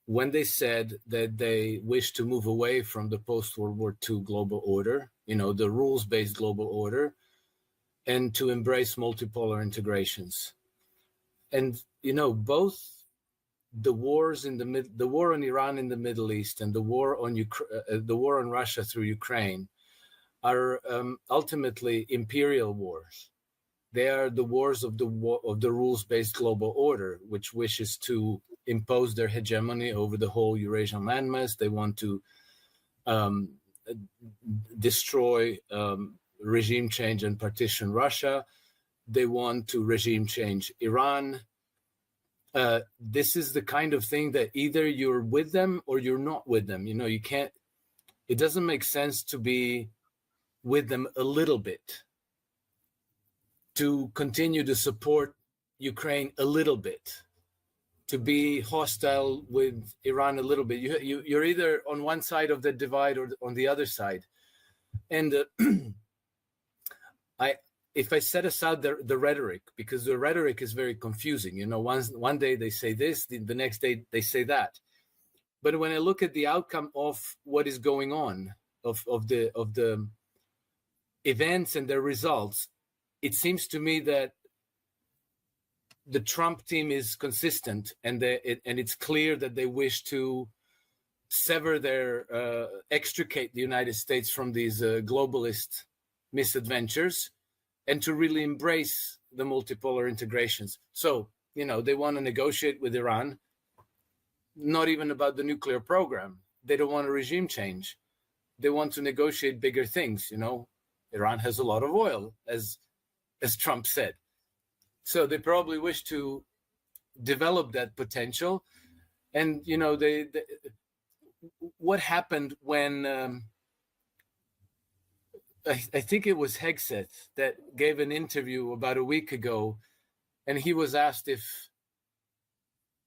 when they said that they wish to move away from the post-World War II global order, the rules-based global order, and to embrace multipolar integrations. And, both the wars the war on Iran in the Middle East and the war on Russia through Ukraine are ultimately imperial wars. They are the wars of the rules-based global order, which wishes to impose their hegemony over the whole Eurasian landmass. They want to destroy, regime change and partition Russia. They want to regime change Iran. This is the kind of thing that either you're with them or you're not with them. You can't, it doesn't make sense to be with them a little bit, to continue to support Ukraine a little bit, to be hostile with Iran a little bit. You're either on one side of the divide or on the other side. And if I set aside the rhetoric, because the rhetoric is very confusing, one day they say this, the next day they say that. But when I look at the outcome of what is going on, of the events and their results, it seems to me that the Trump team is consistent, and it's clear that they wish to extricate the United States from these globalist misadventures, and to really embrace the multipolar integrations. So, they want to negotiate with Iran, not even about the nuclear program. They don't want a regime change. They want to negotiate bigger things. Iran has a lot of oil, as Trump said. So they probably wish to develop that potential. And, what happened when, I think it was Hegseth that gave an interview about a week ago, and he was asked it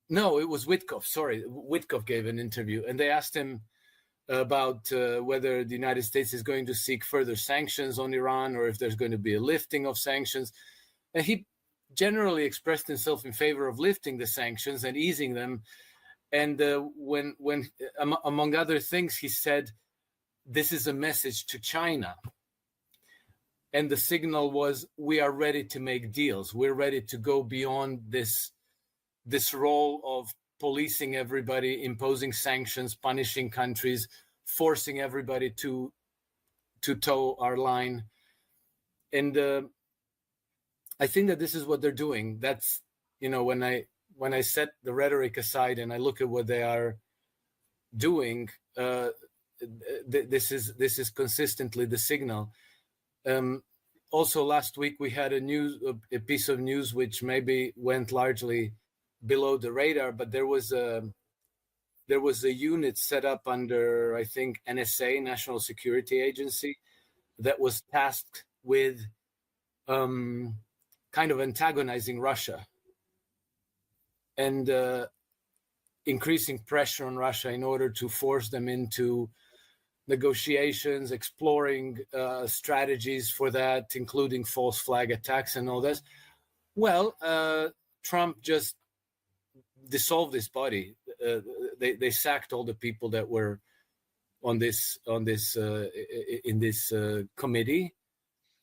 was Witkoff. Sorry, Witkoff gave an interview, and they asked him about whether the United States is going to seek further sanctions on Iran, or if there's going to be a lifting of sanctions. And he generally expressed himself in favor of lifting the sanctions and easing them. And when among other things, he said, this is a message to China. And the signal was, we are ready to make deals. We're ready to go beyond this role of policing everybody, imposing sanctions, punishing countries, forcing everybody to toe our line. And I think that this is what they're doing. That's, when I set the rhetoric aside and I look at what they are doing, this is consistently the signal. Also, last week we had a piece of news which maybe went largely below the radar, but there was a unit set up under, I think, NSA, National Security Agency, that was tasked with kind of antagonizing Russia and increasing pressure on Russia in order to force them into negotiations, exploring strategies for that, including false flag attacks and all this. Well, Trump just dissolved this body. They sacked all the people that were in this committee,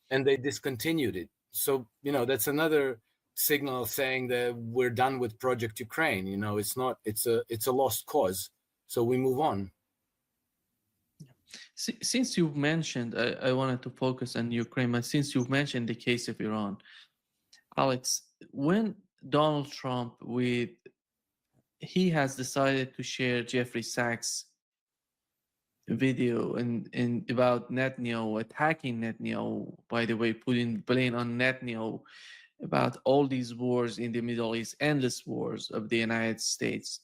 and they discontinued it. So that's another signal saying that we're done with Project Ukraine. It's a lost cause. So we move on. Since you've mentioned, I wanted to focus on Ukraine, but since you've mentioned the case of Iran, Alex, when Donald Trump he has decided to share Jeffrey Sachs' video and about Netanyahu, attacking Netanyahu, by the way, putting blame on Netanyahu about all these wars in the Middle East, endless wars of the United States.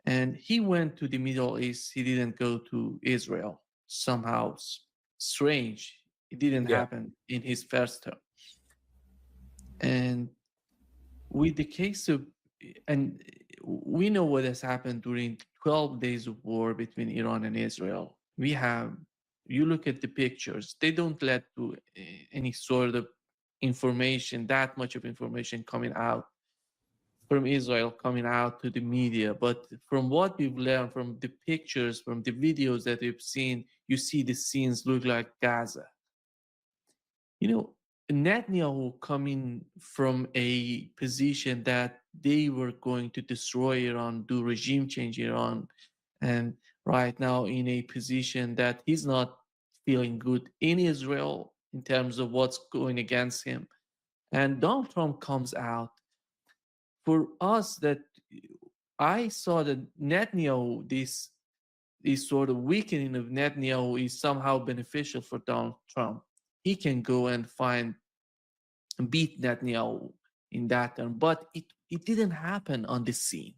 And he went to the Middle East. He didn't go to Israel. Somehow strange. It didn't happen in his first term. And with the case of, and we know what has happened during 12 days of war between Iran and Israel. You look at the pictures, they don't let to any sort of information, that much of information coming out from Israel coming out to the media. But from what we've learned from the pictures, from the videos that we've seen, you see the scenes look like Gaza. You know, Netanyahu coming from a position that they were going to destroy Iran, do regime change Iran, and right now in a position that he's not feeling good in Israel in terms of what's going against him. And Donald Trump comes out. For us, that I saw that Netanyahu, this sort of weakening of Netanyahu is somehow beneficial for Donald Trump. He can go and beat Netanyahu in that term, but it didn't happen on the scene.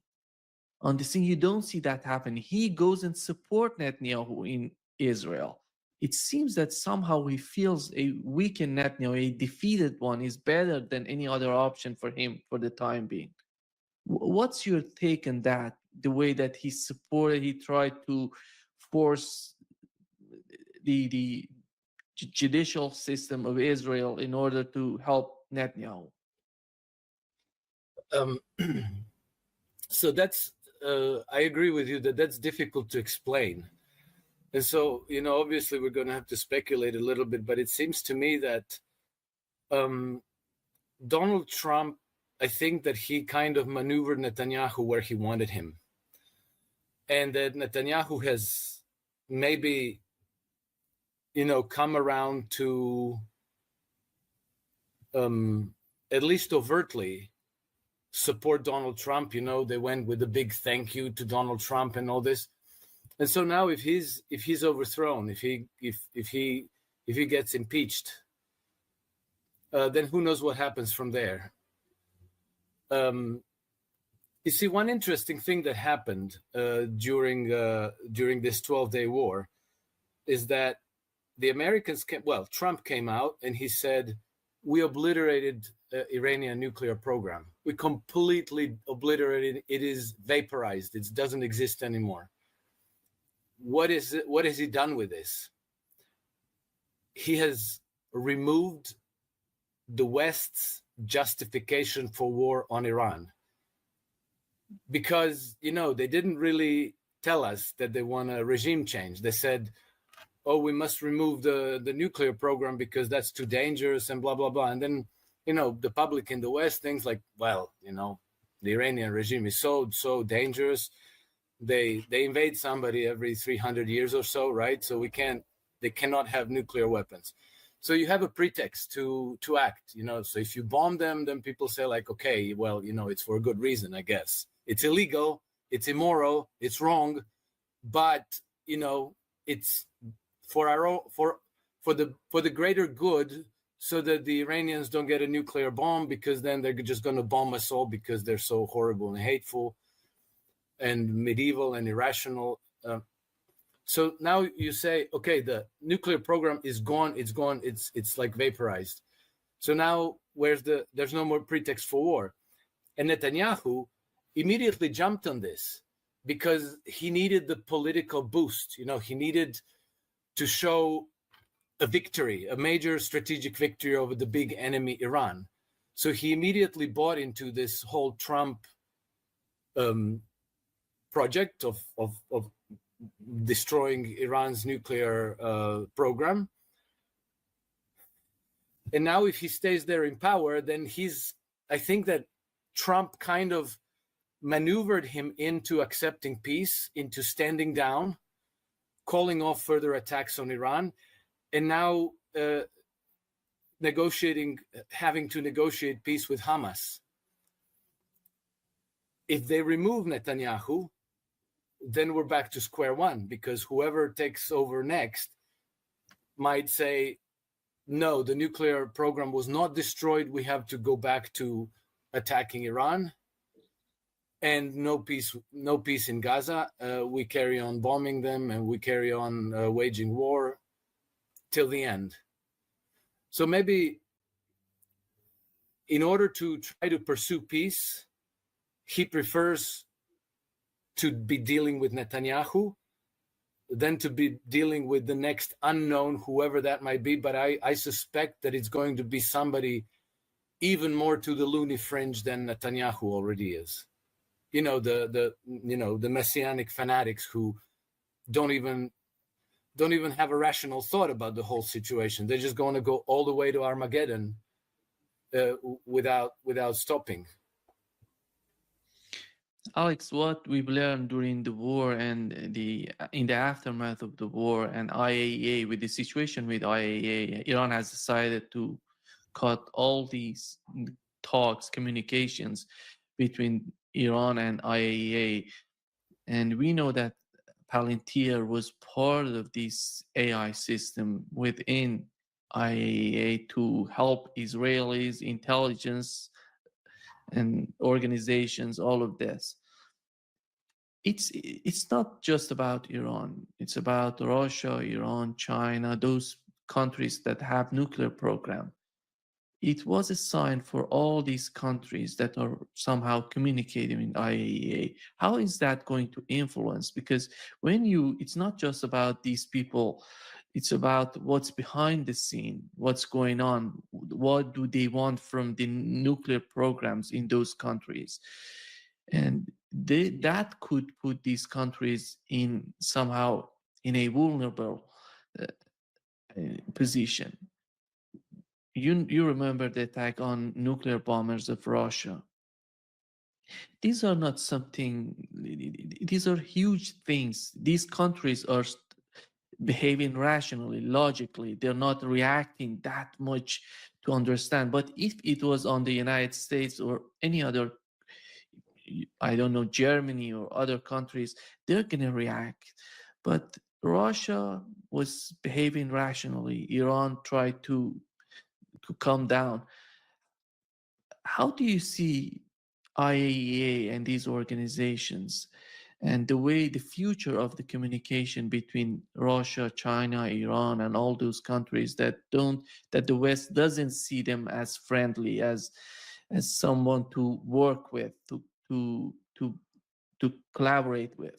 On the scene, you don't see that happen. He goes and support Netanyahu in Israel. It seems that somehow he feels a weakened Netanyahu, a defeated one, is better than any other option for him for the time being. What's your take on that? The way that he supported, he tried to force the judicial system of Israel in order to help Netanyahu. So that's, I agree with you that that's difficult to explain. And so, you know, obviously we're going to have to speculate a little bit, but it seems to me that Donald Trump, I think that he kind of maneuvered Netanyahu where he wanted him. And that Netanyahu has maybe, you know, come around to at least overtly support Donald Trump. You know, they went with a big thank you to Donald Trump and all this. And so now if he's overthrown, if he gets impeached, then who knows what happens from there. You see, one interesting thing that happened during this 12-day war is that the Americans Trump came out and he said, we obliterated Iranian nuclear program. We completely obliterated it. It is vaporized. It doesn't exist anymore. What has he done with this? He has removed the West's justification for war on Iran. Because, you know, they didn't really tell us that they want a regime change. They said, oh, we must remove the nuclear program because that's too dangerous and blah, blah, blah. And then, you know, the public in the West thinks like, well, you know, the Iranian regime is so dangerous. They invade somebody every 300 years or so, right? So they cannot have nuclear weapons. So you have a pretext to act, you know. So if you bomb them, then people say like, okay, well, you know, it's for a good reason, I guess. It's illegal, it's immoral, it's wrong, but, you know, it's for the greater good, so that the Iranians don't get a nuclear bomb, because then they're just going to bomb us all because they're so horrible and hateful and medieval and irrational. So now you say, okay, the nuclear program is gone. It's gone. It's like vaporized. So now there's no more pretext for war. And Netanyahu immediately jumped on this because he needed the political boost. You know, he needed to show a victory, a major strategic victory over the big enemy, Iran. So he immediately bought into this whole Trump project of destroying Iran's nuclear program. And now if he stays there in power, then I think that Trump kind of maneuvered him into accepting peace, into standing down, calling off further attacks on Iran, and now having to negotiate peace with Hamas. If they remove Netanyahu, then we're back to square one, because whoever takes over next might say, no, the nuclear program was not destroyed. We have to go back to attacking Iran, and no peace in Gaza. We carry on bombing them, and we carry on waging war till the end. So maybe in order to try to pursue peace, he prefers to be dealing with Netanyahu than to be dealing with the next unknown, whoever that might be. But I suspect that it's going to be somebody even more to the loony fringe than Netanyahu already is. The messianic fanatics who don't even have a rational thought about the whole situation. They're just going to go all the way to Armageddon without stopping. Alex, what we've learned during the war and in the aftermath of the war and IAEA, with the situation with IAEA, Iran has decided to cut all these talks, communications between Iran and IAEA. And we know that Palantir was part of this AI system within IAEA to help Israelis, intelligence, and organizations, all of this. It's not just about Iran. It's about Russia, Iran, China, those countries that have nuclear program. It was a sign for all these countries that are somehow communicating in IAEA. How is that going to influence? Because it's not just about these people, it's about what's behind the scene, what's going on, what do they want from the nuclear programs in those countries. And that could put these countries in somehow in a vulnerable position. You remember the attack on nuclear bombers of Russia. These are not something, these are huge things. These countries are behaving rationally, logically. They're not reacting that much to understand. But if it was on the United States or any other, I don't know, Germany or other countries, they're going to react. But Russia was behaving rationally. Iran tried to calm down. How do you see IAEA and these organizations and the future of the communication between Russia, China, Iran, and all those countries that the West doesn't see them as friendly, as someone to work with, to collaborate with?